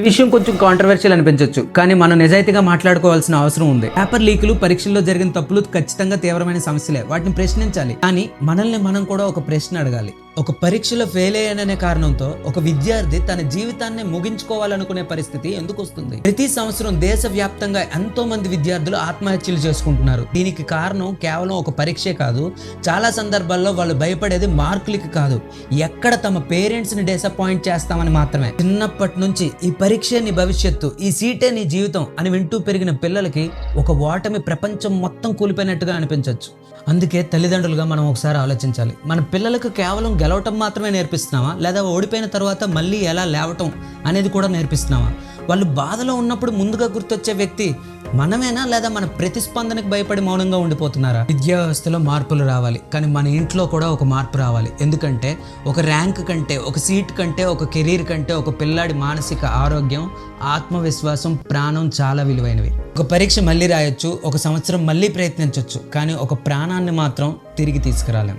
ఈ విషయం కొంచెం కాంట్రవర్షియల్ అనిపించవచ్చు, కానీ మనం నిజాయితీగా మాట్లాడుకోవాల్సిన అవసరం ఉంది. పేపర్ లీకులు, పరీక్షల్లో జరిగిన తప్పులు ఖచ్చితంగా తీవ్రమైన సమస్యలే, వాటిని ప్రశ్నించాలి. కానీ మనల్ని మనం కూడా ఒక ప్రశ్న అడగాలి. ఒక పరీక్షలో ఫెయిల్ అయ్యాననే కారణంతో ఒక విద్యార్థి తన జీవితాన్ని ముగించుకోవాలనుకునే పరిస్థితి ఎందుకు వస్తుంది? ప్రతి సంవత్సరం దేశవ్యాప్తంగా ఎంతో మంది విద్యార్థులు ఆత్మహత్యలు చేసుకుంటున్నారు. దీనికి కారణం కేవలం ఒక పరీక్షే కాదు. చాలా సందర్భాల్లో వాళ్ళు భయపడేది మార్కులకి కాదు, ఎక్కడ తమ పేరెంట్స్ ని డిసప్పాయింట్ చేస్తామని మాత్రమే. చిన్నప్పటి నుంచి ఈ పరీక్షే నీ భవిష్యత్తు, ఈ సీటే నీ జీవితం అని వింటూ పెరిగిన పిల్లలకి ఒక ఓటమి ప్రపంచం మొత్తం కూలిపోయినట్టుగా అనిపించవచ్చు. అందుకే తల్లిదండ్రులుగా మనం ఒకసారి ఆలోచించాలి. మన పిల్లలకు కేవలం గెలవటం మాత్రమే నేర్పిస్తున్నామా, లేదా ఓడిపోయిన తర్వాత మళ్ళీ ఎలా లేవటం అనేది కూడా నేర్పిస్తున్నామా? వాళ్ళు బాధలో ఉన్నప్పుడు ముందుగా గుర్తొచ్చే వ్యక్తి మనమేనా, లేదా మన ప్రతిస్పందనకు భయపడి మౌనంగా ఉండిపోతున్నారా? విద్యా వ్యవస్థలో మార్పులు రావాలి, కానీ మన ఇంట్లో కూడా ఒక మార్పు రావాలి. ఎందుకంటే ఒక ర్యాంక్ కంటే, ఒక సీట్ కంటే, ఒక కెరీర్ కంటే ఒక పిల్లాడి మానసిక ఆరోగ్యం, ఆత్మవిశ్వాసం, ప్రాణం చాలా విలువైనవి. ఒక పరీక్ష మళ్ళీ రాయొచ్చు, ఒక సంవత్సరం మళ్ళీ ప్రయత్నించవచ్చు, కానీ ఒక ప్రాణాన్ని మాత్రం తిరిగి తీసుకురాలేం.